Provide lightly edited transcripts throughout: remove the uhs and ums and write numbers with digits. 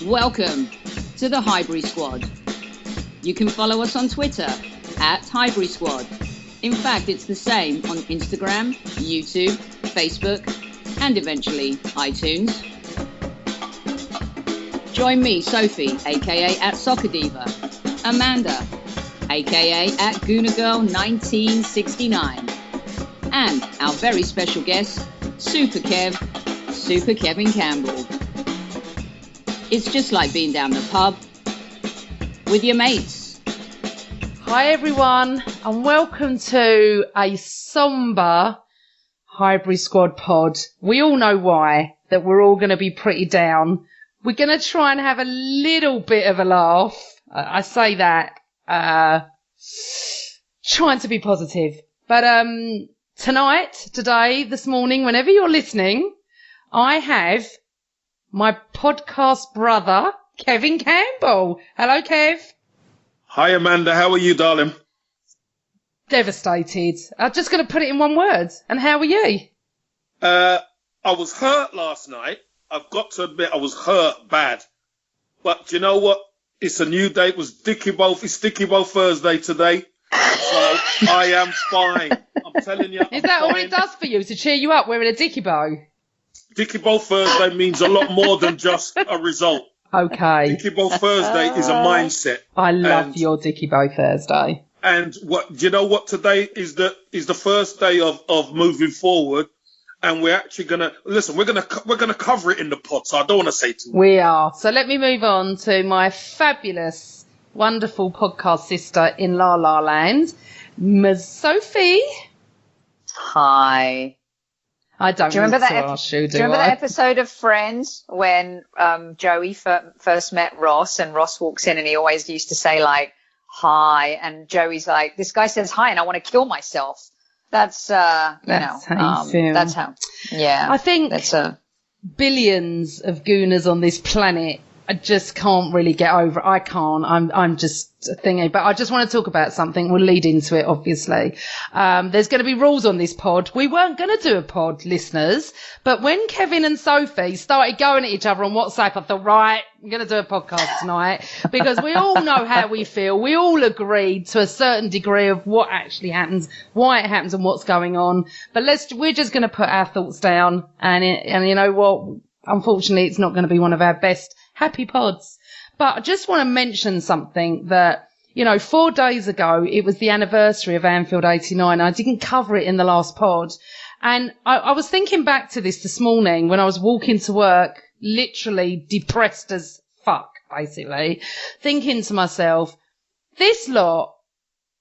Welcome to the Highbury Squad. You can follow us on Twitter at Highbury Squad. In fact, it's the same on Instagram, YouTube, Facebook, and eventually iTunes. Join me, Sophie, aka at Soccer Diva, Amanda, aka at Gooner Girl 1969, and our very special guest, Super Kev, Super Kevin Campbell. It's just like being down the pub with your mates. Hi everyone, and welcome to a sombre Highbury Squad pod. We all know why, that we're all going to be pretty down. We're going to try and have a little bit of a laugh. I say that, trying to be positive. But tonight, today, this morning, whenever you're listening, I have my podcast brother, Kevin Campbell. Hello, Kev. Hi, Amanda. How are you, darling? Devastated. I'm just going to put it in one word. And how are you? I was hurt last night. I've got to admit, I was hurt bad. But you know what? It's a new day. It's Dicky Bow Thursday today. So I am fine. I'm telling you. Is that all it does for you, to cheer you up, wearing a Dicky Bow? Dicky Bow Thursday means a lot more than just a result. Okay. Dicky Bow Thursday is a mindset. I love your Dicky Bow Thursday. And what you know what today is the first day of moving forward, and we're actually gonna listen. We're gonna cover it in the pod, so I don't want to say too much. We are. So let me move on to my fabulous, wonderful podcast sister in La La Land, Ms. Sophie. Hi. I don't. Do you remember that? Do you remember that episode of Friends when Joey first met Ross, and Ross walks in and he always used to say like hi, and Joey's like, this guy says hi and I want to kill myself. That's how you feel. That's how. Yeah. I think that's billions of Gooners on this planet. I just can't really get over it. I can't. I'm just thinking. But I just want to talk about something. We'll lead into it, obviously. There's going to be rules on this pod. We weren't going to do a pod, listeners. But when Kevin and Sophie started going at each other on WhatsApp, I thought, right, I'm going to do a podcast tonight. Because we all know how we feel. We all agreed to a certain degree of what actually happens, why it happens and what's going on. But we're just going to put our thoughts down. And you know what? Unfortunately, it's not going to be one of our best happy pods. But I just want to mention something that, 4 days ago, it was the anniversary of Anfield 89. I didn't cover it in the last pod. And I was thinking back to this morning when I was walking to work, literally depressed as fuck, basically, thinking to myself, this lot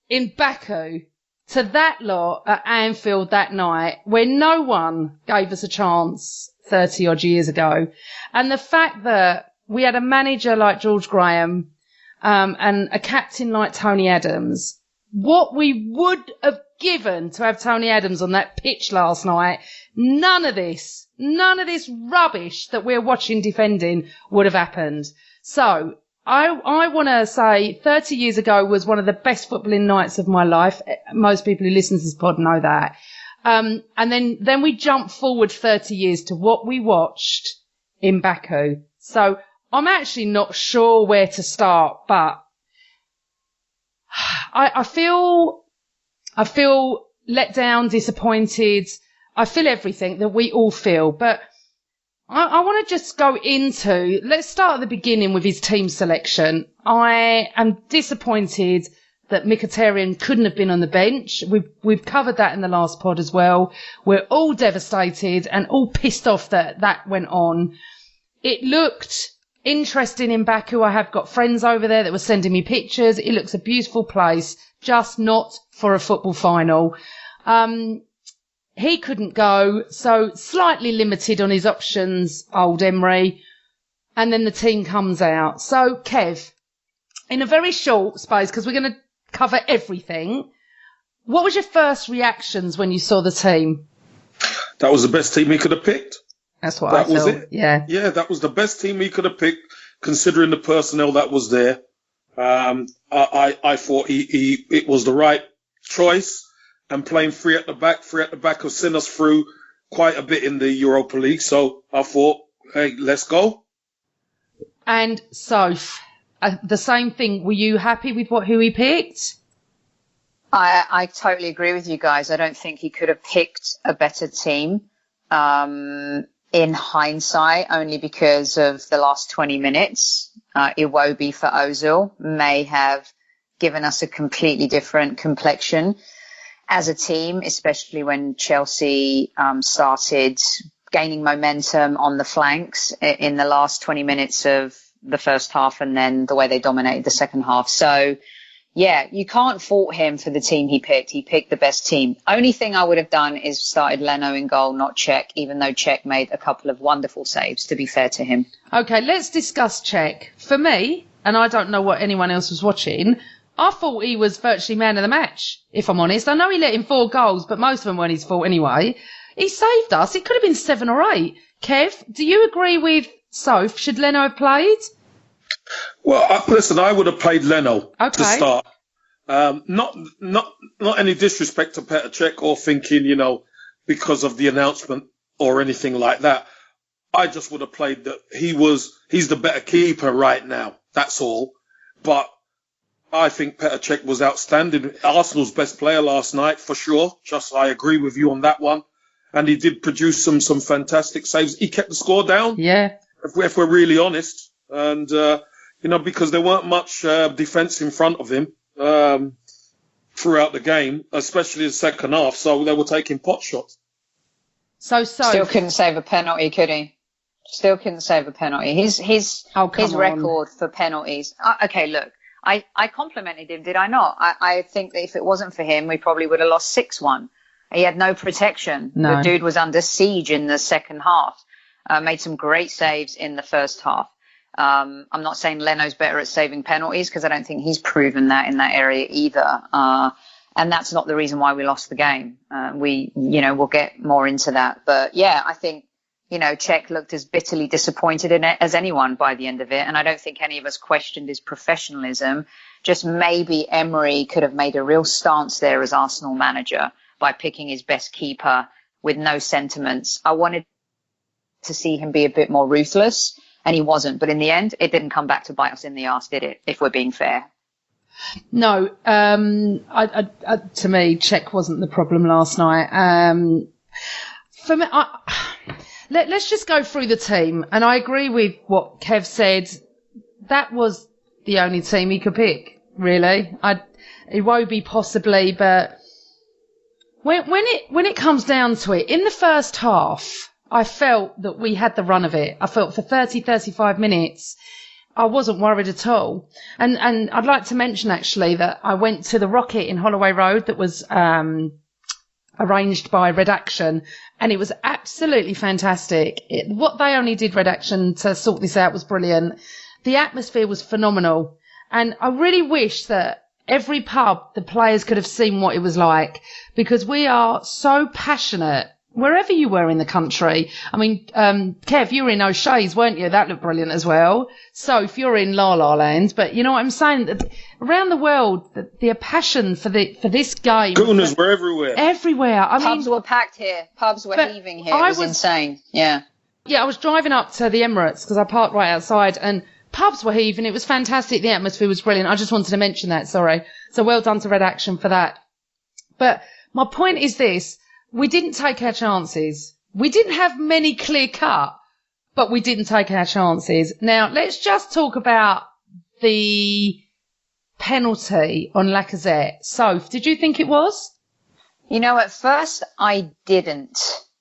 in Baku to that lot at Anfield that night where no one gave us a chance 30 odd years ago. And the fact that we had a manager like George Graham, and a captain like Tony Adams. What we would have given to have Tony Adams on that pitch last night, none of this rubbish that we're watching defending would have happened. So I want to say 30 years ago was one of the best footballing nights of my life. Most people who listen to this pod know that. And then we jump forward 30 years to what we watched in Baku. So I'm actually not sure where to start, but I feel let down, disappointed. I feel everything that we all feel, but I want to just go into, let's start at the beginning with his team selection. I am disappointed that Mkhitaryan couldn't have been on the bench. We've covered that in the last pod as well. We're all devastated and all pissed off that went on. It looked interesting in Baku. I have got friends over there that were sending me pictures. It looks a beautiful place, just not for a football final. He couldn't go, so slightly limited on his options, old Emery. And then the team comes out. So, Kev, in a very short space, because we're going to cover everything, what was your first reactions when you saw the team? That was the best team he could have picked. That's what I felt. That was it. Yeah. Yeah, that was the best team he could have picked, considering the personnel that was there. I thought it was the right choice, and playing three at the back have seen us through quite a bit in the Europa League. So I thought, hey, let's go. And Soph, the same thing. Were you happy with who he picked? I totally agree with you guys. I don't think he could have picked a better team in hindsight, only because of the last 20 minutes. Iwobi for Ozil may have given us a completely different complexion as a team, especially when Chelsea started gaining momentum on the flanks in the last 20 minutes of the first half, and then the way they dominated the second half. So, yeah, you can't fault him for the team he picked. He picked the best team. Only thing I would have done is started Leno in goal, not Cech, even though Cech made a couple of wonderful saves, to be fair to him. Okay, let's discuss Cech. For me, and I don't know what anyone else was watching, I thought he was virtually man of the match, if I'm honest. I know he let in 4 goals, but most of them weren't his fault anyway. He saved us. It could have been 7 or 8. Kev, do you agree with Soph? Should Leno have played? Well, listen, I would have played Leno to Okay. start. Not any disrespect to Petr Cech or thinking, because of the announcement or anything like that. I just would have played that he's the better keeper right now. That's all. But I think Petr Cech was outstanding. Arsenal's best player last night, for sure. I agree with you on that one. And he did produce some fantastic saves. He kept the score down. Yeah. If we're really honest. And, because there weren't much defence in front of him throughout the game, especially the second half. So they were taking pot shots. Still couldn't save a penalty, could he? Still couldn't save a penalty. His record for penalties. Okay, look, I complimented him, did I not? I think that if it wasn't for him, we probably would have lost 6-1. He had no protection. No. The dude was under siege in the second half. Made some great saves in the first half. I'm not saying Leno's better at saving penalties, because I don't think he's proven that in that area either. And that's not the reason why we lost the game. We'll get more into that. But yeah, I think, Cech looked as bitterly disappointed in it as anyone by the end of it. And I don't think any of us questioned his professionalism. Just maybe Emery could have made a real stance there as Arsenal manager by picking his best keeper with no sentiments. I wanted to see him be a bit more ruthless, and he wasn't. But in the end, it didn't come back to bite us in the arse, did it? If we're being fair. No, to me, Cech wasn't the problem last night. For me, let's just go through the team, and I agree with what Kev said. That was the only team he could pick, really. Iwobi possibly, but when it comes down to it, in the first half, I felt that we had the run of it. I felt for 30, 35 minutes, I wasn't worried at all. And I'd like to mention, actually, that I went to the Rocket in Holloway Road that was arranged by Redaction, and it was absolutely fantastic. What they only did, Redaction, to sort this out was brilliant. The atmosphere was phenomenal. And I really wish that every pub, the players could have seen what it was like, because we are so passionate wherever you were in the country. I mean, Kev, you were in O'Shea's, weren't you? That looked brilliant as well. So if you're in La La Land, but you know what I'm saying? That around the world, the passion for this game. Gooners were everywhere. Everywhere. Pubs were packed here. Pubs were heaving here. It was insane. Yeah. Yeah, I was driving up to the Emirates because I parked right outside, and pubs were heaving. It was fantastic. The atmosphere was brilliant. I just wanted to mention that. Sorry. So well done to Redaction for that. But my point is this. We didn't take our chances. We didn't have many clear cut, but we didn't take our chances. Now, let's just talk about the penalty on Lacazette. Soph, did you think it was? At first I didn't.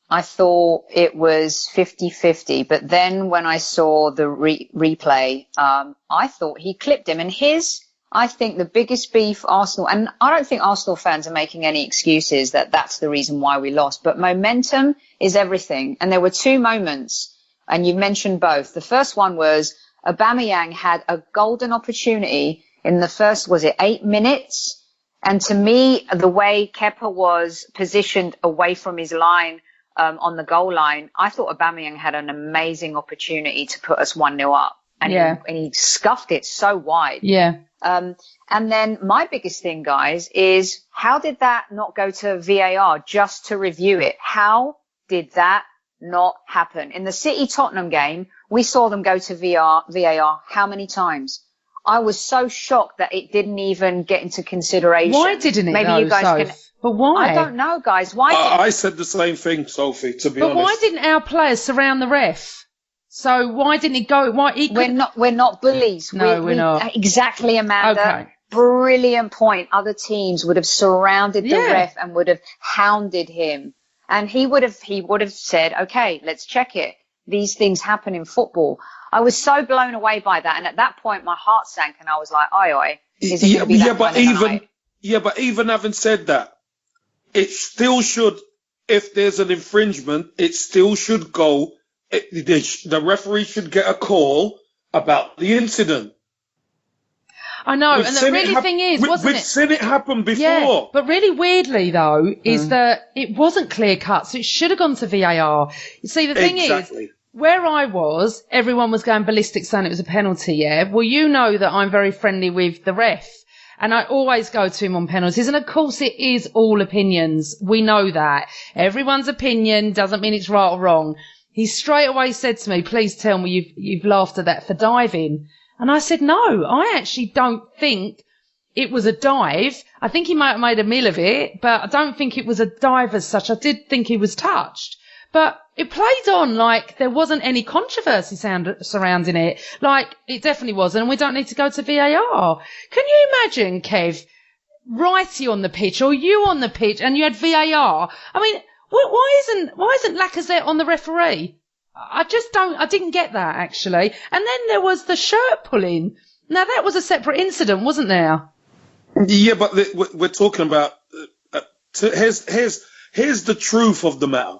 I thought it was 50-50, but then when I saw the replay, I thought he clipped him. And I think the biggest beef Arsenal, and I don't think Arsenal fans are making any excuses that that's the reason why we lost, but momentum is everything. And there were 2 moments, and you mentioned both. The first one was Aubameyang had a golden opportunity in the first, 8 minutes? And to me, the way Kepa was positioned away from his line on the goal line, I thought Aubameyang had an amazing opportunity to put us 1-0 up. And he scuffed it so wide. Yeah. And then my biggest thing, guys, is how did that not go to VAR just to review it? How did that not happen. In the City-Tottenham game, we saw them go to VAR how many times? I was so shocked that it didn't even get into consideration. Why didn't it? Maybe though, you guys Soph? can. But why? I don't know, guys. Why? I said the same thing, Sophie. To be honest. But why didn't our players surround the ref? So why didn't it go? Why he could... We're not bullies. No, we're not. Exactly, Amanda. Okay. Brilliant point. Other teams would have surrounded the ref and would have hounded him, and he would have said, "Okay, let's check it. These things happen in football." I was so blown away by that, and at that point, my heart sank, and I was like, "Oi, is it going to be that kind of night?" But even having said that, it still should. If there's an infringement, it still should go. The referee should get a call about the incident. I know, and the really thing is, wasn't it? We've seen it happen before. Yeah, but really weirdly, though, is that it wasn't clear cut, so it should have gone to VAR. You see, the thing is, where I was, everyone was going ballistic saying it was a penalty, yeah? Well, you know that I'm very friendly with the ref, and I always go to him on penalties, and of course it is all opinions. We know that. Everyone's opinion doesn't mean it's right or wrong. He straight away said to me, please tell me you've laughed at that for diving. And I said, no, I actually don't think it was a dive. I think he might have made a meal of it, but I don't think it was a dive as such. I did think he was touched. But it played on like there wasn't any controversy surrounding it. Like it definitely wasn't, and we don't need to go to VAR. Can you imagine, Kev, Righty on the pitch or you on the pitch and you had VAR? I mean, why isn't Lacazette on the referee? I didn't get that, actually. And then there was the shirt pulling. Now, that was a separate incident, wasn't there? Yeah, but we're talking about... here's the truth of the matter.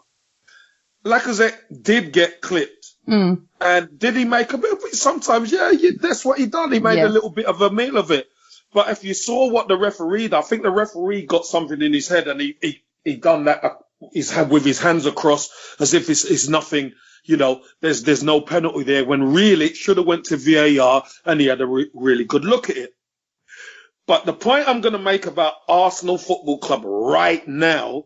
Lacazette did get clipped. And did he make a bit of it? Sometimes, that's what he done. He made a little bit of a meal of it. But if you saw what the referee did, I think the referee got something in his head and he done that with his hands across as if it's nothing... You know, there's no penalty there when really it should have went to VAR and he had a really good look at it. But the point I'm going to make about Arsenal Football Club right now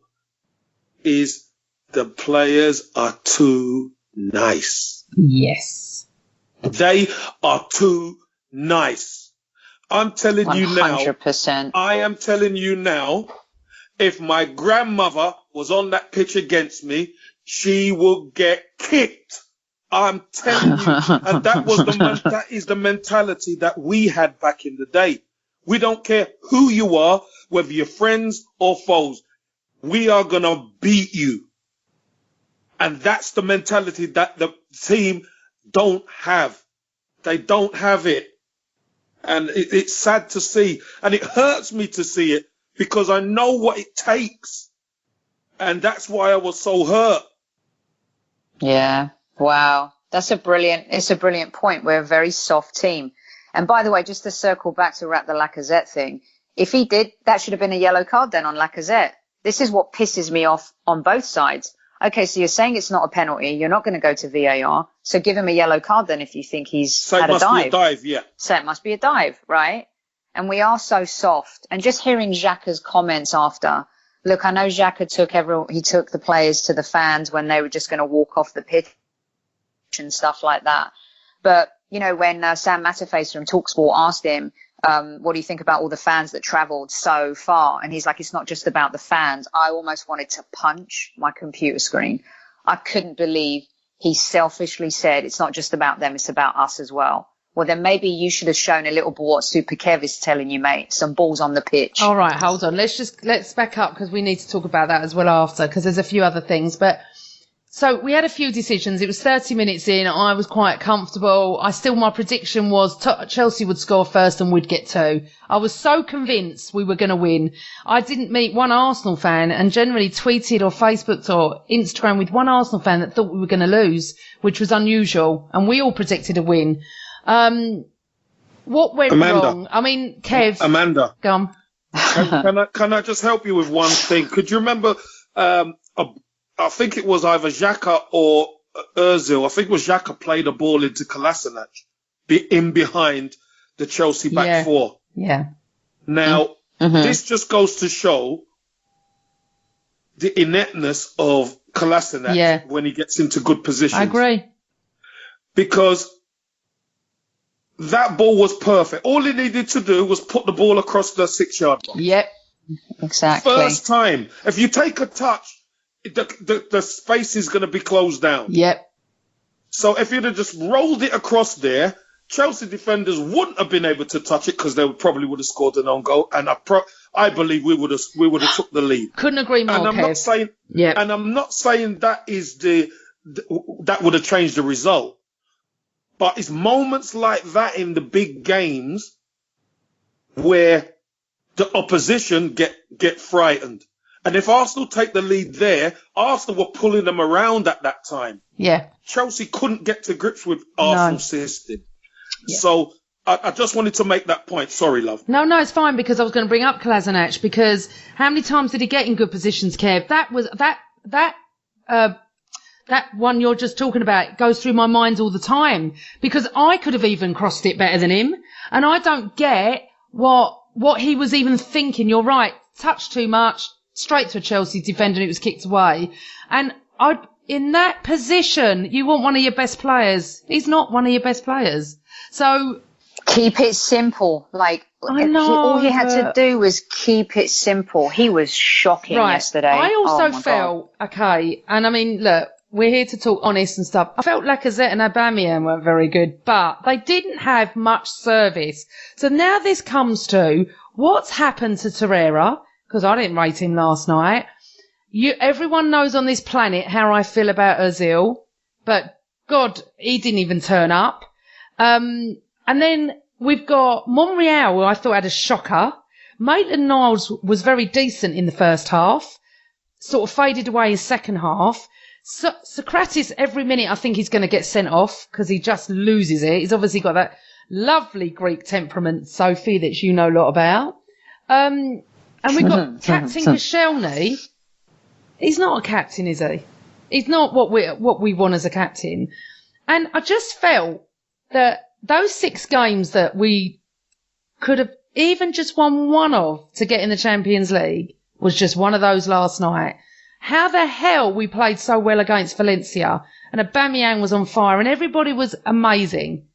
is the players are too nice. Yes. They are too nice. I'm telling you now. 100%. I am telling you now, if my grandmother was on that pitch against me, she will get kicked. I'm telling you. And that is the mentality that we had back in the day. We don't care who you are, whether you're friends or foes. We are going to beat you. And that's the mentality that the team don't have. They don't have it. And it's sad to see. And it hurts me to see it because I know what it takes. And that's why I was so hurt. Yeah. Wow. It's a brilliant point. We're a very soft team. And by the way, just to circle back to wrap the Lacazette thing, if he did, that should have been a yellow card then on Lacazette. This is what pisses me off on both sides. Okay, so you're saying it's not a penalty. You're not going to go to VAR. So give him a yellow card then if you think he's had a dive. So it must be a dive, yeah. So it must be a dive, right? And we are so soft. And just hearing Xhaka's comments after, look, I know Xhaka took the players to the fans when they were just going to walk off the pitch and stuff like that. But, you know, when Sam Matterface from TalkSport asked him, what do you think about all the fans that travelled so far? And he's like, it's not just about the fans. I almost wanted to punch my computer screen. I couldn't believe he selfishly said, it's not just about them, it's about us as well. Well, then maybe you should have shown a little bit what Super Kev is telling you, mate. Some balls on the pitch. All right, hold on. Let's back up because we need to talk about that as well after because there's a few other things. But so we had a few decisions. It was 30 minutes in. I was quite comfortable. My prediction was Chelsea would score first and we'd get two. I was so convinced we were going to win. I didn't meet one Arsenal fan and generally tweeted or Facebooked or Instagram with one Arsenal fan that thought we were going to lose, which was unusual. And we all predicted a win. What went wrong? I mean, Kev. Amanda. Go on. Can I just help you with one thing? Could you remember, I think it was either Xhaka or Ozil. I think it was Xhaka played a ball into Kolasinac in behind the Chelsea back four. Yeah. Now, this just goes to show the ineptness of Kolasinac when he gets into good positions. I agree. Because that ball was perfect. All he needed to do was put the ball across the 6-yard box. Yep. Exactly. First time. If you take a touch, the space is going to be closed down. Yep. So if you'd have just rolled it across there, Chelsea defenders wouldn't have been able to touch it because they probably would have scored an own goal, and I believe we would have took the lead. Couldn't agree more. And I'm not saying, and I'm not saying that is that would have changed the result, but it's moments like that in the big games where the opposition get frightened. And if Arsenal take the lead there, Arsenal were pulling them around at that time. Yeah. Chelsea couldn't get to grips with Arsenal's system. Yeah. So I just wanted to make that point. Sorry, love. No, it's fine, because I was going to bring up Kolasinac, because how many times did he get in good positions, Kev? That was that one you're just talking about goes through my mind all the time, because I could have even crossed it better than him, and I don't get what he was even thinking. You're right, touched too much, straight to a Chelsea defender, and it was kicked away. And in that position, you want one of your best players. He's not one of your best players. So keep it simple. Like, all he had to do was keep it simple. He was shocking yesterday. I also felt, okay, and I mean, look, we're here to talk honest and stuff. I felt Lacazette and Aubameyang weren't very good, but they didn't have much service. So now this comes to what's happened to Torreira, because I didn't rate him last night. Everyone knows on this planet how I feel about Ozil, but God, he didn't even turn up. And then we've got Monreal, who I thought had a shocker. Maitland-Niles was very decent in the first half, sort of faded away in second half. Socrates, every minute I think he's going to get sent off because he just loses it. He's obviously got that lovely Greek temperament, Sophie, that you know a lot about. And we've got Captain Koscielny. He's not a captain, is he? He's not what we want as a captain. And I just felt that those 6 games that we could have even just won one of to get in the Champions League was just one of those last night. How the hell we played so well against Valencia, and Aubameyang was on fire, and everybody was amazing.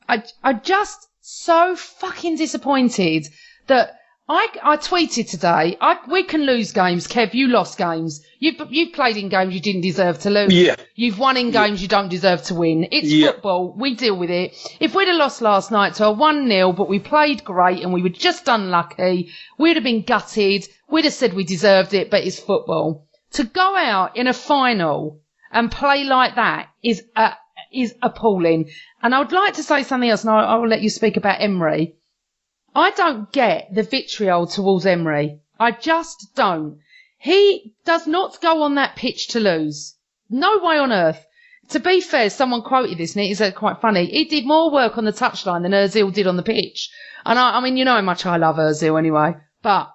I just so fucking disappointed that I tweeted today, we can lose games. Kev, you lost games. You've played in games you didn't deserve to lose. Yeah. You've won in games you don't deserve to win. It's football. We deal with it. If we'd have lost last night to a 1-0, but we played great and we were just unlucky, we'd have been gutted. We'd have said we deserved it, but it's football. To go out in a final and play like that is appalling. And I would like to say something else, and I will let you speak about Emery. I don't get the vitriol towards Emery. I just don't. He does not go on that pitch to lose. No way on earth. To be fair, someone quoted this, and it is quite funny. He did more work on the touchline than Ozil did on the pitch. And I mean, you know how much I love Ozil anyway. But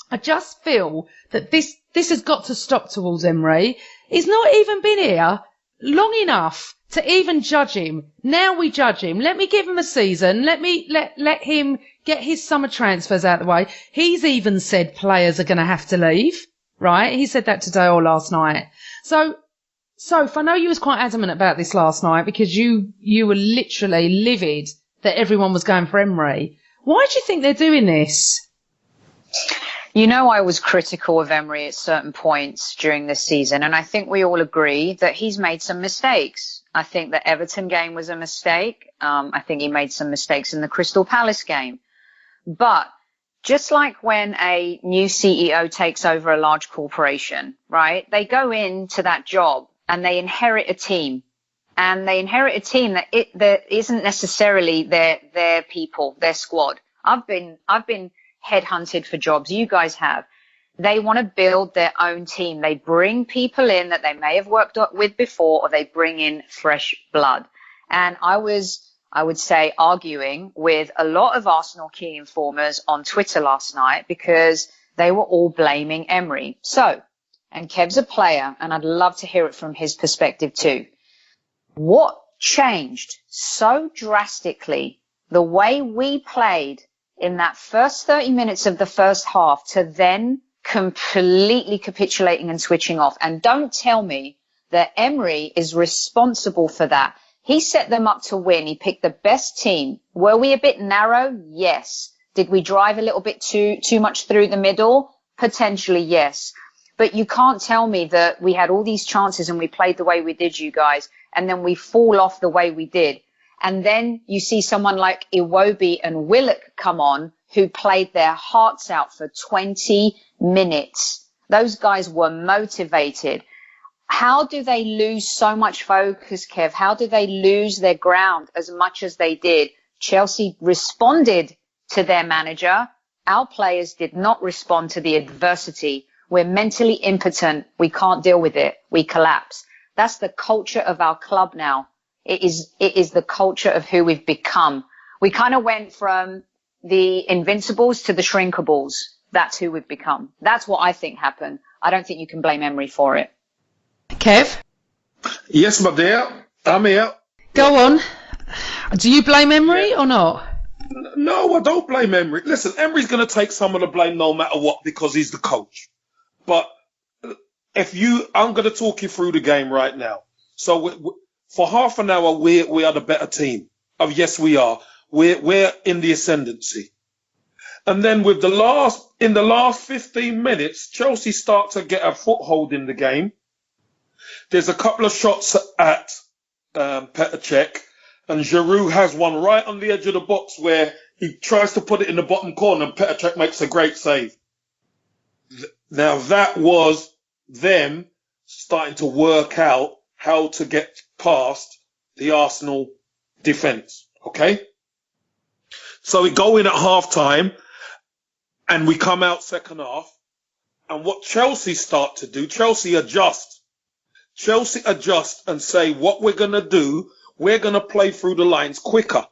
I just feel that this has got to stop towards Emery. He's not even been here long enough to even judge him. Now we judge him. Let me give him a season. Let him get his summer transfers out of the way. He's even said players are going to have to leave, right? He said that today or last night. So, Soph, I know you was quite adamant about this last night because you were literally livid that everyone was going for Emery. Why do you think they're doing this? You know, I was critical of Emery at certain points during this season, and I think we all agree that he's made some mistakes. I think the Everton game was a mistake. I think he made some mistakes in the Crystal Palace game. But just like when a new CEO takes over a large corporation, right, they go into that job and they inherit a team. And they inherit a team that isn't necessarily their people, their squad. I've been headhunted for jobs. You guys have. They want to build their own team. They bring people in that they may have worked with before, or they bring in fresh blood. And I would say, arguing with a lot of Arsenal key informers on Twitter last night because they were all blaming Emery. So, and Kev's a player, and I'd love to hear it from his perspective too. What changed so drastically the way we played in that first 30 minutes of the first half to then completely capitulating and switching off. And don't tell me that Emery is responsible for that. He set them up to win. He picked the best team. Were we a bit narrow? Yes. Did we drive a little bit too much through the middle? Potentially, yes. But you can't tell me that we had all these chances and we played the way we did, you guys, and then we fall off the way we did. And then you see someone like Iwobi and Willock come on who played their hearts out for 20 minutes. Those guys were motivated. How do they lose so much focus, Kev? How do they lose their ground as much as they did? Chelsea responded to their manager. Our players did not respond to the adversity. We're mentally impotent. We can't deal with it. We collapse. That's the culture of our club now. It is the culture of who we've become. We kind of went from the Invincibles to the Shrinkables. That's who we've become. That's what I think happened. I don't think you can blame Emery for it. Kev? Yes, my dear. I'm here. Go on. Do you blame Emery or not? No, I don't blame Emery. Listen, Emery's going to take some of the blame no matter what because he's the coach. But I'm going to talk you through the game right now. So for half an hour, we are the better team. Oh, yes, we are. We're in the ascendancy. And then in the last 15 minutes, Chelsea start to get a foothold in the game. There's a couple of shots at Petr Cech, and Giroud has one right on the edge of the box where he tries to put it in the bottom corner, and Petr Cech makes a great save. Now, that was them starting to work out how to get past the Arsenal defence, okay? So we go in at half-time, and we come out second half, and what Chelsea start to do, Chelsea adjust and say, what we're going to do, we're going to play through the lines quicker.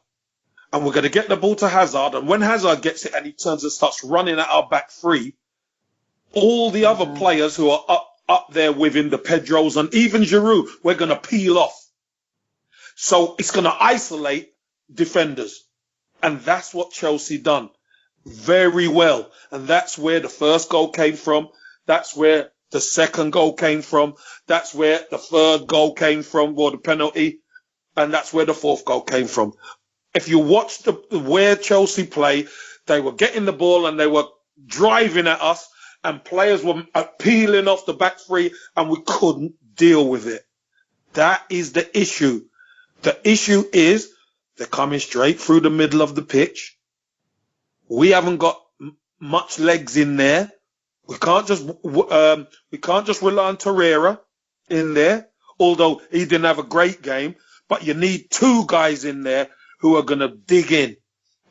And we're going to get the ball to Hazard. And when Hazard gets it and he turns and starts running at our back three, all the other players who are up there with him, the Pedros and even Giroud, we're going to peel off. So it's going to isolate defenders. And that's what Chelsea done very well. And that's where the first goal came from. That's where the second goal came from. That's where the third goal came from, or the penalty. And that's where the fourth goal came from. If you watch where Chelsea play, they were getting the ball and they were driving at us, and players were peeling off the back three, and we couldn't deal with it. That is the issue. The issue is they're coming straight through the middle of the pitch. We haven't got much legs in there. We can't just rely on Torreira in there, although he didn't have a great game. But you need two guys in there who are going to dig in,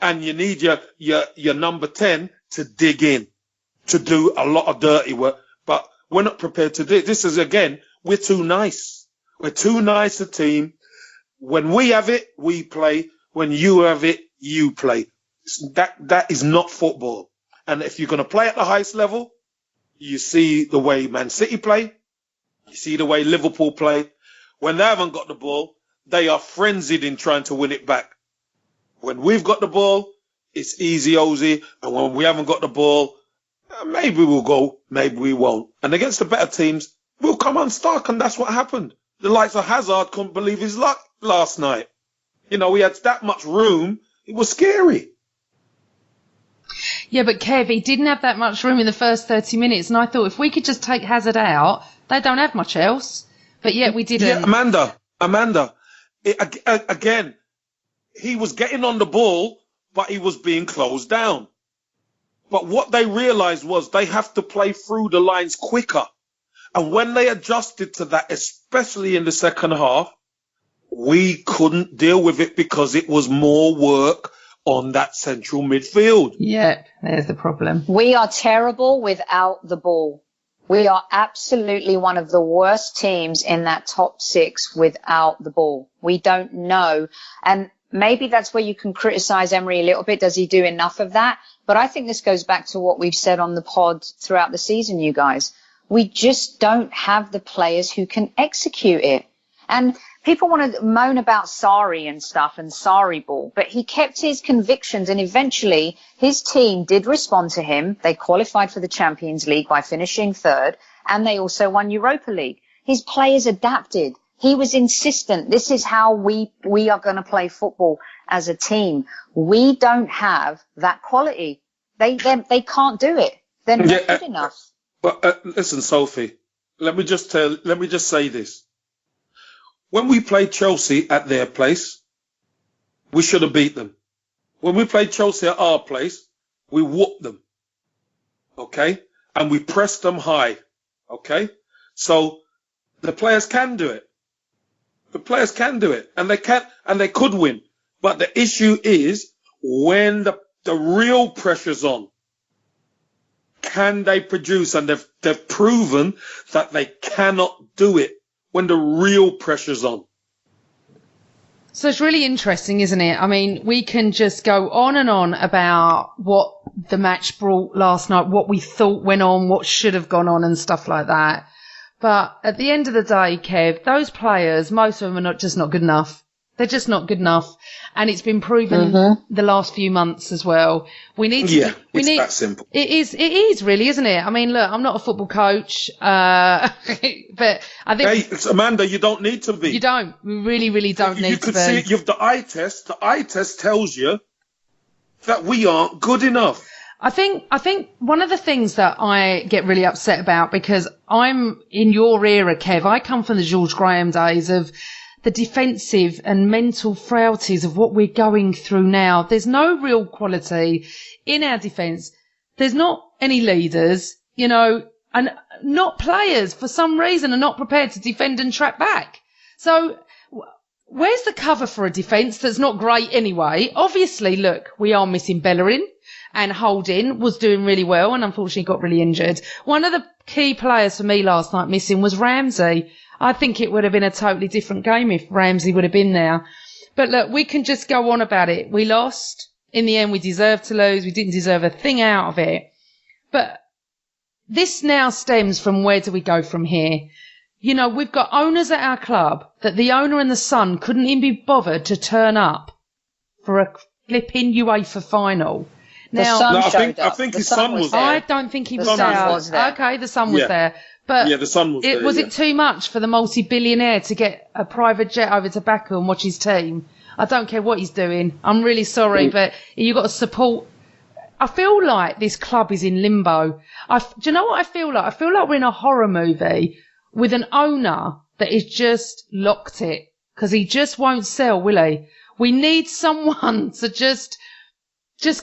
and you need your number 10 to dig in, to do a lot of dirty work. But we're not prepared to do it. This is, again, we're too nice. We're too nice a team. When we have it, we play. When you have it, you play. That is not football. And if you're going to play at the highest level, you see the way Man City play. You see the way Liverpool play. When they haven't got the ball, they are frenzied in trying to win it back. When we've got the ball, it's easy, Ozzy. And when we haven't got the ball, maybe we'll go, maybe we won't. And against the better teams, we'll come unstuck. And that's what happened. The likes of Hazard couldn't believe his luck last night. You know, he had that much room. It was scary. Yeah, but Kev, he didn't have that much room in the first 30 minutes. And I thought if we could just take Hazard out, they don't have much else. But yet we didn't. Yeah, Amanda. Again, he was getting on the ball, but he was being closed down. But what they realized was they have to play through the lines quicker. And when they adjusted to that, especially in the second half, we couldn't deal with it because it was more work on that central midfield. Yeah, there's the problem. We are terrible without the ball. We are absolutely one of the worst teams in that top six without the ball. We don't know. And maybe that's where you can criticize Emery a little bit. Does he do enough of that? But I think this goes back to what we've said on the pod throughout the season, you guys. We just don't have the players who can execute it. And people want to moan about Sarri and stuff and Sarri ball, but he kept his convictions, and eventually his team did respond to him. They qualified for the Champions League by finishing third, and they also won Europa League. His players adapted. He was insistent. This is how we are going to play football as a team. We don't have that quality. They can't do it. They're not good enough. But listen, Sophie, let me just say this. When we played Chelsea at their place, we should have beat them. When we played Chelsea at our place, we whooped them. Okay? And we pressed them high. Okay? So the players can do it. The players can do it. And they could win. But the issue is when the real pressure's on, can they produce? And they've proven that they cannot do it when the real pressure's on. So it's really interesting, isn't it? I mean, we can just go on and on about what the match brought last night, what we thought went on, what should have gone on and stuff like that. But at the end of the day, Kev, those players, most of them are not good enough. They're just not good enough. And it's been proven the last few months as well. We need to, it's that simple. It is really, isn't it? I mean, look, I'm not a football coach, but I think. Hey, Amanda, you don't need to be. You don't. We really, really don't need to be. You could see it. You have the eye test. The eye test tells you that we aren't good enough. I think one of the things that I get really upset about, because I'm in your era, Kev, I come from the George Graham days of the defensive and mental frailties of what we're going through now. There's no real quality in our defence. There's not any leaders, and not players for some reason are not prepared to defend and track back. So where's the cover for a defence that's not great anyway? Obviously, look, we are missing Bellerin, and Holding was doing really well and unfortunately got really injured. One of the key players for me last night missing was Ramsey. I think it would have been a totally different game if Ramsey would have been there. But look, we can just go on about it. We lost. In the end, we deserved to lose. We didn't deserve a thing out of it. But this now stems from where do we go from here? We've got owners at our club that the owner and the son couldn't even be bothered to turn up for a flipping UEFA final. Now, I think his son was there. I don't think he was there. Okay, the son was there. But the son was there. Was it too much for the multi-billionaire to get a private jet over to Baku and watch his team? I don't care what he's doing. I'm really sorry, but you've got to support. I feel like this club is in limbo. Do you know what I feel like? I feel like we're in a horror movie with an owner that is just locked it because he just won't sell, will he? We need someone to just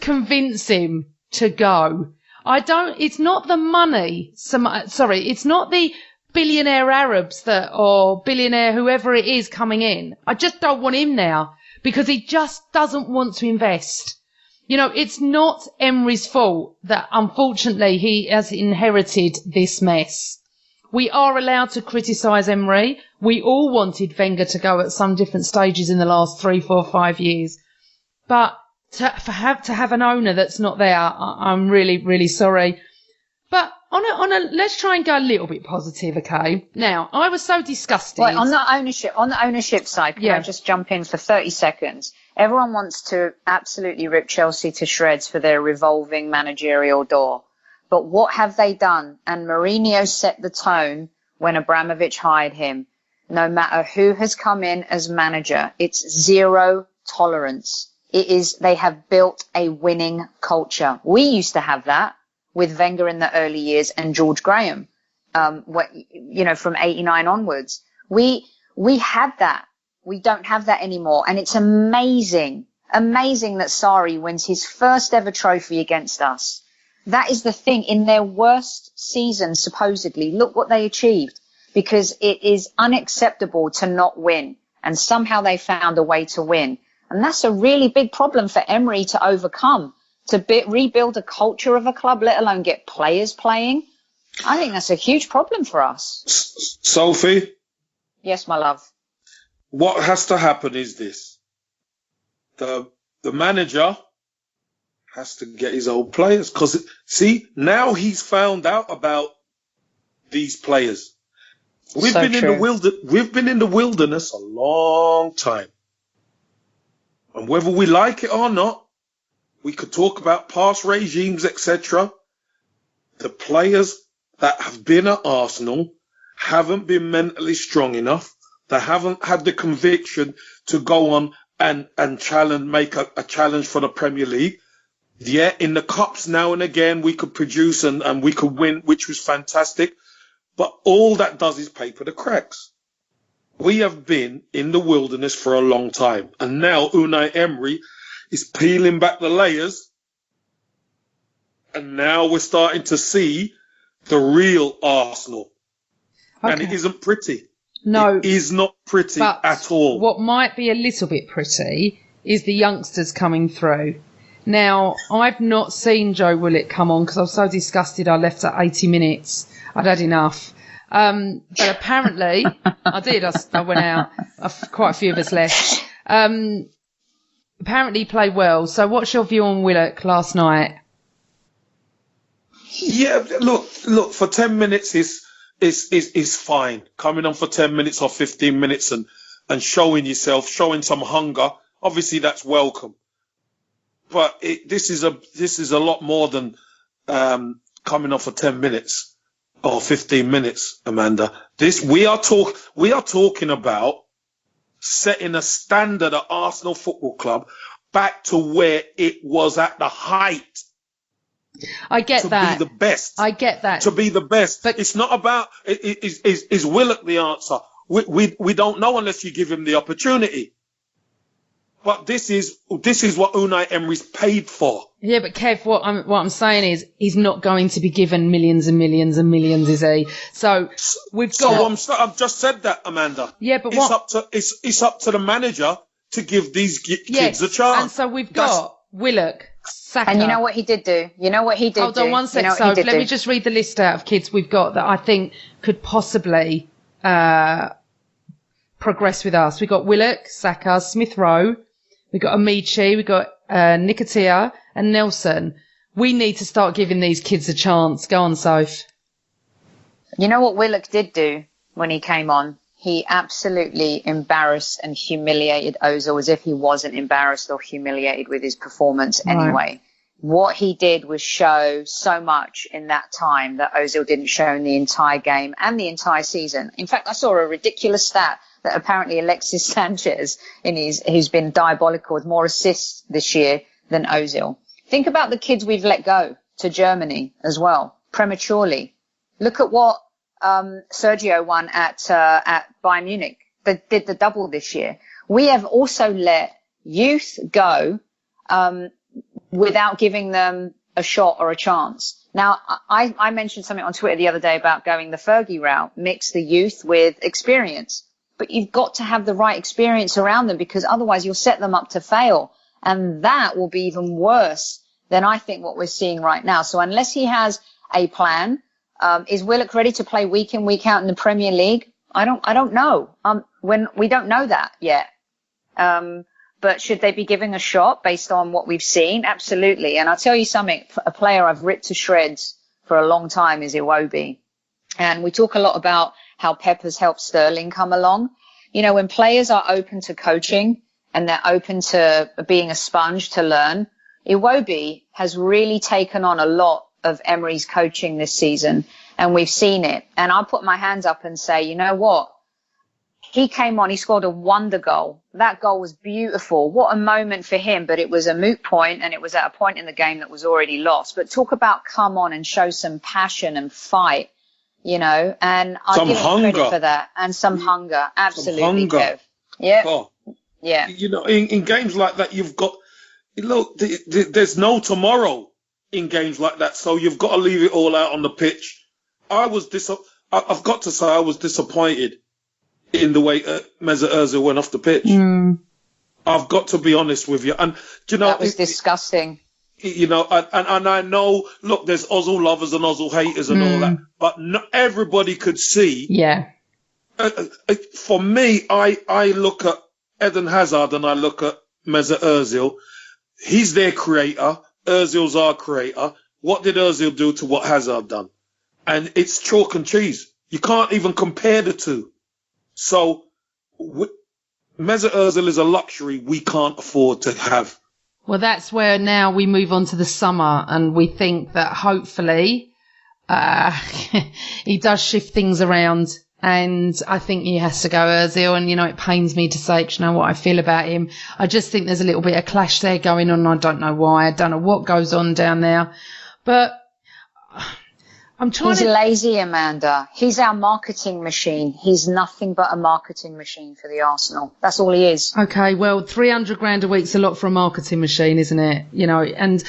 convince him to go. It's not the money. It's not the billionaire Arabs or billionaire whoever it is coming in. I just don't want him now because he just doesn't want to invest. It's not Emery's fault that unfortunately he has inherited this mess. We are allowed to criticise Emery. We all wanted Wenger to go at some different stages in the last 3, 4, 5 years. But to have an owner that's not there, I'm really, really sorry. But let's try and go a little bit positive, okay? Now, I was so disgusted. Well, on the ownership side, can I just jump in for 30 seconds? Everyone wants to absolutely rip Chelsea to shreds for their revolving managerial door. But what have they done? And Mourinho set the tone when Abramovich hired him. No matter who has come in as manager, it's zero tolerance. They have built a winning culture. We used to have that with Wenger in the early years and George Graham, from 89 onwards. We had that. We don't have that anymore. And it's amazing that Sarri wins his first ever trophy against us. That is the thing. In their worst season, supposedly, look what they achieved, because it is unacceptable to not win. And somehow they found a way to win. And that's a really big problem for Emery to overcome, to rebuild a culture of a club, let alone get players playing. I think that's a huge problem for us. Sophie? Yes, my love. What has to happen is this. The manager has to get his old players. Because, see, now he's found out about these players. We've been in the wilderness a long time. And whether we like it or not, we could talk about past regimes, etc. The players that have been at Arsenal haven't been mentally strong enough. They haven't had the conviction to go on and challenge, make a challenge for the Premier League. Yeah, in the cups now and again we could produce and we could win, which was fantastic. But all that does is paper the cracks. We have been in the wilderness for a long time. And now Unai Emery is peeling back the layers. And now we're starting to see the real Arsenal. Okay. And it isn't pretty. No. It is not pretty at all. What might be a little bit pretty is the youngsters coming through. Now, I've not seen Joe Willock come on because I was so disgusted I left at 80 minutes. I'd had enough. But apparently, I did. I went out. Quite a few of us left. Apparently he played well. So what's your view on Willock last night? Yeah, look, for 10 minutes is fine. Coming on for 10 minutes or 15 minutes and showing yourself, showing some hunger. Obviously, that's welcome. But this is a lot more than coming off for 10 minutes or 15 minutes, Amanda. We are talking about setting a standard at Arsenal Football Club back to where it was at the height. I get that. To be the best. I get that. To be the best. But it's not about is Willock the answer? We don't know unless you give him the opportunity. But this is what Unai Emery's paid for. Yeah, but Kev, what I'm saying is he's not going to be given millions and millions and millions, is he? So we've got. So I've just said that, Amanda. Yeah, but it's up to the manager to give these kids a chance. And so we've got Willock, Saka. And you know what he did do? Hold on one sec, so let me just read the list out of kids we've got that I think could possibly progress with us. We've got Willock, Saka, Smith Rowe. We've got Amici, we've got Nicotia and Nelson. We need to start giving these kids a chance. Go on, Soph. You know what Willock did do when he came on? He absolutely embarrassed and humiliated Ozil as if he wasn't embarrassed or humiliated with his performance anyway. Right. What he did was show so much in that time that Ozil didn't show in the entire game and the entire season. In fact, I saw a ridiculous stat that apparently Alexis Sanchez, who's been diabolical with more assists this year than Ozil. Think about the kids we've let go to Germany as well, prematurely. Look at what Sergio won at Bayern Munich. They did the double this year. We have also let youth go without giving them a shot or a chance. Now, I mentioned something on Twitter the other day about going the Fergie route, mix the youth with experience. But you've got to have the right experience around them because otherwise you'll set them up to fail. And that will be even worse than I think what we're seeing right now. So unless he has a plan, is Willock ready to play week in, week out in the Premier League? I don't know. When we don't know that yet. But should they be giving a shot based on what we've seen? Absolutely. And I'll tell you something, a player I've ripped to shreds for a long time is Iwobi. And we talk a lot about how Pep has helped Sterling come along. You know, when players are open to coaching and they're open to being a sponge to learn, Iwobi has really taken on a lot of Emery's coaching this season, and we've seen it. And I'll put my hands up and say, you know what? He came on, he scored a wonder goal. That goal was beautiful. What a moment for him, but it was a moot point and it was at a point in the game that was already lost. But talk about come on and show some passion and fight. You know, and I'll give him credit for that. And some hunger. Absolutely, some hunger. Kev. Yeah. Oh. Yeah. You know, in games like that, you've got, look, there's no tomorrow in games like that. So you've got to leave it all out on the pitch. I've got to say, I was disappointed in the way Mesut Ozil went off the pitch. I've got to be honest with you. And, you know, that was disgusting. You know, and I know, look, there's Ozil lovers and Ozil haters and all that, but not everybody could see. Yeah. For me, I look at Eden Hazard and I look at Mesut Ozil. He's their creator. Ozil's our creator. What did Ozil do to what Hazard done? And it's chalk and cheese. You can't even compare the two. So Mesut Ozil is a luxury we can't afford to have. Well, that's where now we move on to the summer, and we think that hopefully he does shift things around. And I think he has to go Ozil, and, it pains me to say, 'cause you know what I feel about him. I just think there's a little bit of clash there going on. I don't know why. I don't know what goes on down there. But I'm trying He's lazy, Amanda. He's our marketing machine. He's nothing but a marketing machine for the Arsenal. That's all he is. Okay, well, 300 grand a week's a lot for a marketing machine, isn't it? And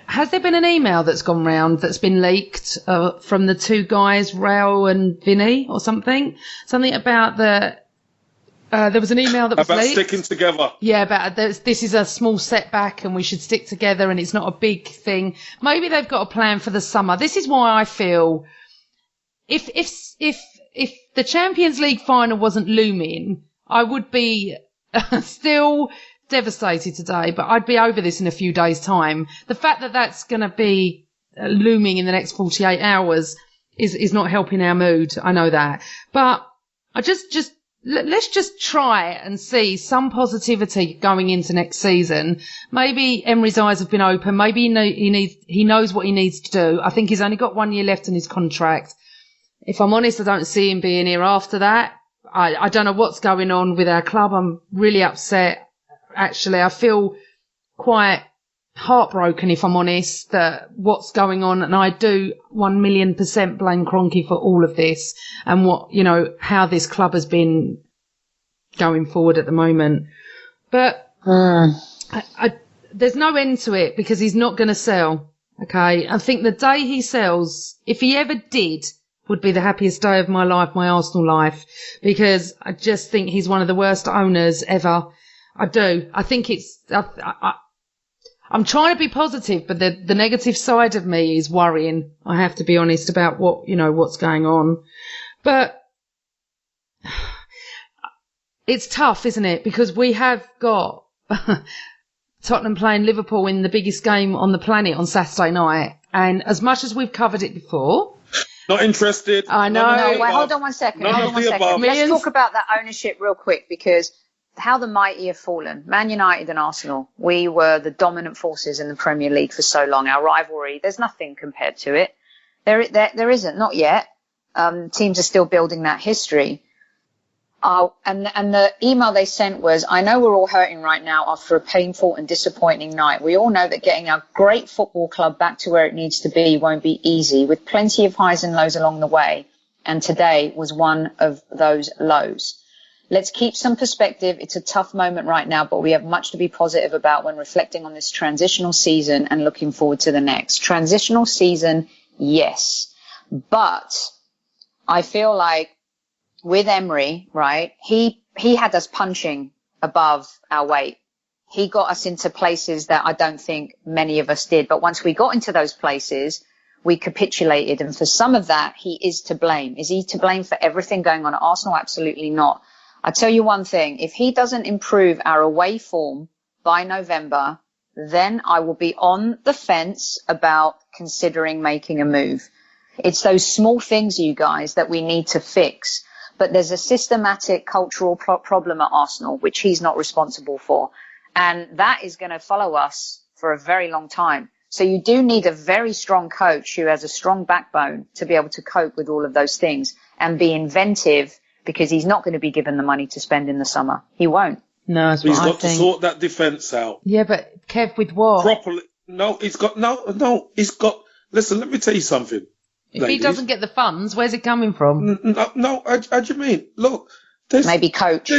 has there been an email that's gone round that's been leaked from the two guys, Raul and Vinny, or something? Something about there was an email that was about leaked. sticking together. Yeah, but this is a small setback and we should stick together and it's not a big thing. Maybe they've got a plan for the summer. This is why I feel if the Champions League final wasn't looming, I would be still devastated today, but I'd be over this in a few days' time. The fact that that's going to be looming in the next 48 hours is not helping our mood. I know that. But I let's just try and see some positivity going into next season. Maybe Emery's eyes have been open. Maybe he knows what he needs to do. I think he's only got 1 year left in his contract. If I'm honest, I don't see him being here after that. I don't know what's going on with our club. I'm really upset. Actually, I feel quite heartbroken, if I'm honest, that what's going on. And I do 1,000,000% blame Kroenke for all of this and how this club has been going forward at the moment. But there's no end to it because he's not going to sell. Okay. I think the day he sells, if he ever did, would be the happiest day of my life, my Arsenal life, because I just think he's one of the worst owners ever. I do. I think I'm trying to be positive, but the negative side of me is worrying. I have to be honest about what's going on. But it's tough, isn't it? Because we have got Tottenham playing Liverpool in the biggest game on the planet on Saturday night. And as much as we've covered it before, not interested. I know. No, wait, hold on one second. Let's talk about that ownership real quick, because how the mighty have fallen. Man United and Arsenal, we were the dominant forces in the Premier League for so long. Our rivalry, there's nothing compared to it. There isn't, not yet. Teams are still building that history. And the email they sent was, I know we're all hurting right now after a painful and disappointing night. We all know that getting our great football club back to where it needs to be won't be easy, with plenty of highs and lows along the way. And today was one of those lows. Let's keep some perspective. It's a tough moment right now, but we have much to be positive about when reflecting on this transitional season and looking forward to the next. Transitional season, yes. But I feel like with Emery, right, he had us punching above our weight. He got us into places that I don't think many of us did. But once we got into those places, we capitulated. And for some of that, he is to blame. Is he to blame for everything going on at Arsenal? Absolutely not. I tell you one thing, if he doesn't improve our away form by November, then I will be on the fence about considering making a move. It's those small things, you guys, that we need to fix. But there's a systematic cultural problem at Arsenal, which he's not responsible for. And that is going to follow us for a very long time. So you do need a very strong coach who has a strong backbone to be able to cope with all of those things and be inventive, because he's not going to be given the money to spend in the summer. He won't. No, that's what he's I got think. to sort that defence out. Yeah, but Kev, with what? Properly. No, he's got, he's got, listen, let me tell you something. If he doesn't get the funds, where's it coming from? No, how do you mean? Look, there's... Maybe coach.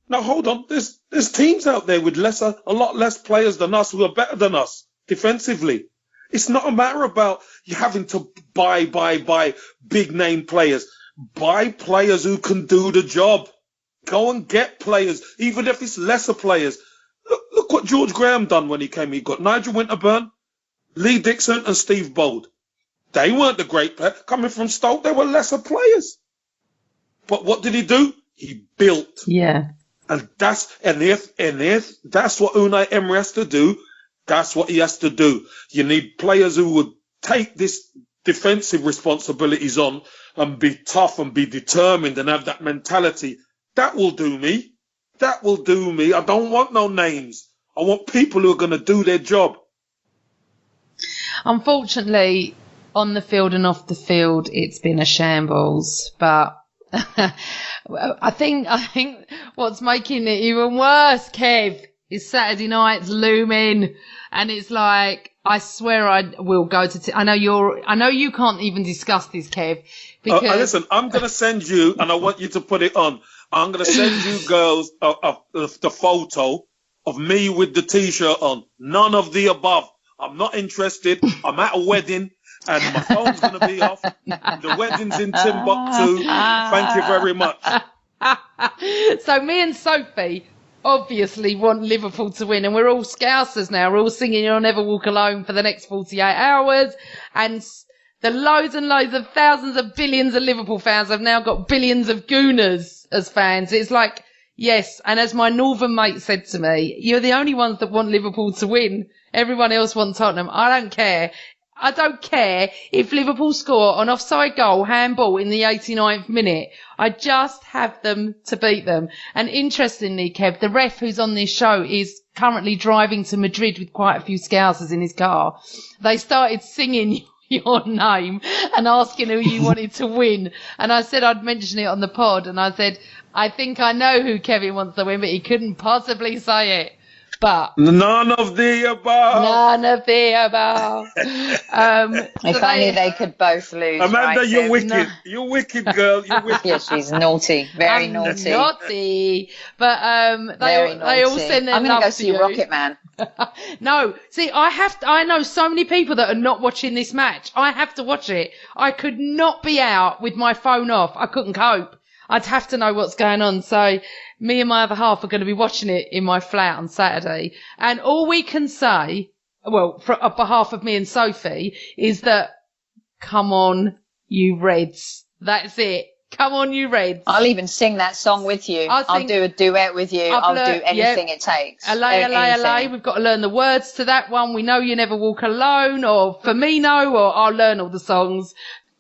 No, hold on. There's teams out there with a lot less players than us who are better than us defensively. It's not a matter about you having to buy big name players. Buy players who can do the job. Go and get players, even if it's lesser players. Look what George Graham done when he came. He got Nigel Winterburn, Lee Dixon and Steve Bold. They weren't the great players. Coming from Stoke, they were lesser players. But what did he do? He built. Yeah. And that's what Unai Emery has to do. That's what he has to do. You need players who would take this defensive responsibilities on and be tough and be determined and have that mentality. That will do me. That will do me. I don't want no names. I want people who are going to do their job. Unfortunately, on the field and off the field, it's been a shambles. But I think what's making it even worse, Kev, is Saturday night's looming, and it's like, I swear I will go to. I know you can't even discuss this, Kev. Because listen, I'm going to send you, and I want you to put it on. I'm going to send you girls the photo of me with the T-shirt on. None of the above. I'm not interested. I'm at a wedding, and my phone's going to be off. The wedding's in Timbuktu. Thank you very much. So me and Sophie obviously want Liverpool to win, and we're all Scousers now. We're all singing "You'll Never Walk Alone" for the next 48 hours, and the loads and loads of thousands of billions of Liverpool fans have now got billions of Gooners as fans. It's like, yes, and as my northern mate said to me, you're the only ones that want Liverpool to win. Everyone else wants Tottenham. I don't care. I don't care if Liverpool score an offside goal, handball in the 89th minute. I just have them to beat them. And interestingly, Kev, the ref who's on this show is currently driving to Madrid with quite a few Scousers in his car. They started singing your name and asking who you wanted to win. And I said I'd mention it on the pod. And I said, I think I know who Kevin wants to win, but he couldn't possibly say it. But none of the above. None of the above. If only they could both lose. Amanda, right, you're wicked. No. You're wicked, girl. You're wicked. Yeah, she's naughty. Very I'm naughty. Naughty. But they all send their I'm going love to go see you. Rocket Man. No, see, I know so many people that are not watching this match. I have to watch it. I could not be out with my phone off. I couldn't cope. I'd have to know what's going on. So me and my other half are going to be watching it in my flat on Saturday. And all we can say, well, on behalf of me and Sophie, is that, come on, you Reds. That's it. Come on, you Reds. I'll even sing that song with you. I'll do a duet with you. I'll do anything it takes. LA. We've got to learn the words to that one. We know You Never Walk Alone, or Firmino, or I'll learn all the songs.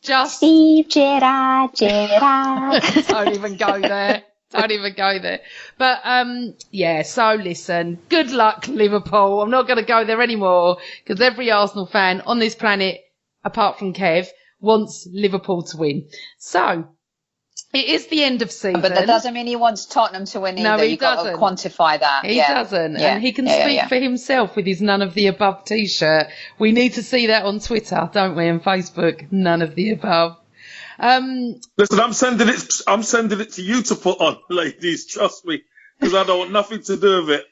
Just Steve Gerrard. Don't even go there. Don't even go there. But yeah, so listen, good luck, Liverpool. I'm not going to go there anymore because every Arsenal fan on this planet, apart from Kev, wants Liverpool to win. So it is the end of season. But that doesn't mean he wants Tottenham to win either. No, he You've got to quantify that. He doesn't. And he can speak for himself with his None of the Above T-shirt. We need to see that on Twitter, don't we, and Facebook, None of the Above. Listen, I'm sending it to you to put on, ladies. Trust me, because I don't want nothing to do with it.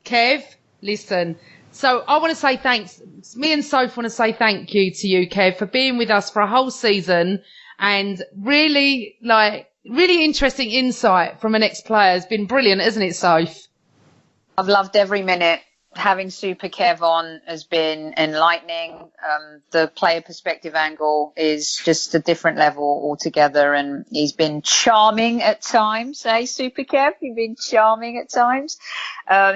Kev, listen. So I want to say thanks. Me and Soph want to say thank you to you, Kev, for being with us for a whole season and really interesting insight from an ex-player. Has been brilliant, isn't it, Soph? I've loved every minute. Having Super Kev on has been enlightening. The player perspective angle is just a different level altogether, and he's been charming at times. Hey, Super Kev, you've been charming at times.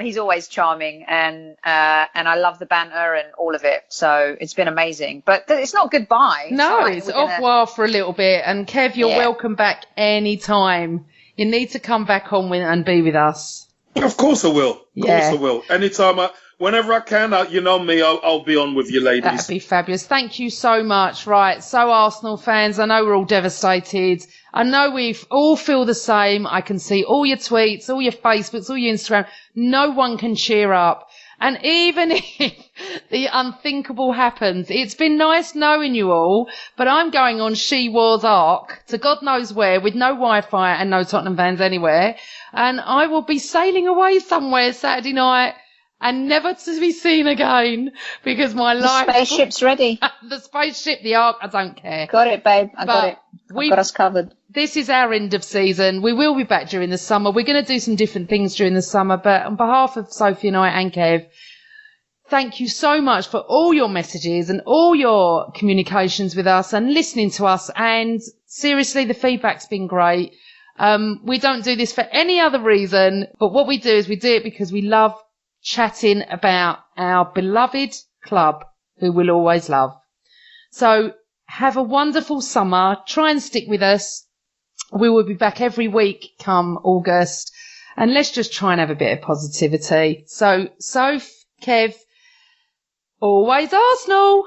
He's always charming, and I love the banter and all of it. So it's been amazing. But it's not goodbye. No, it's au revoir for a little bit. And Kev, you're welcome back anytime. You need to come back on and be with us. Of course I will. Of course I will. Anytime, whenever I can, you know me, I'll be on with you, ladies. That'd be fabulous. Thank you so much. Right. So Arsenal fans, I know we're all devastated. I know we all feel the same. I can see all your tweets, all your Facebooks, all your Instagram. No one can cheer up. And even if the unthinkable happens, it's been nice knowing you all, but I'm going on She War's Ark to God knows where with no Wi-Fi and no Tottenham fans anywhere. And I will be sailing away somewhere Saturday night and never to be seen again because my life... The spaceship's ready. The spaceship, the Ark, I don't care. Got it, babe. I got it. I've got us covered. This is our end of season. We will be back during the summer. We're going to do some different things during the summer, but on behalf of Sophie and I and Kev, thank you so much for all your messages and all your communications with us and listening to us. And seriously, the feedback's been great. We don't do this for any other reason, but what we do is we do it because we love chatting about our beloved club who we'll always love. So have a wonderful summer. Try and stick with us. We will be back every week come August. And let's just try and have a bit of positivity. So, Soph, Kev, always Arsenal.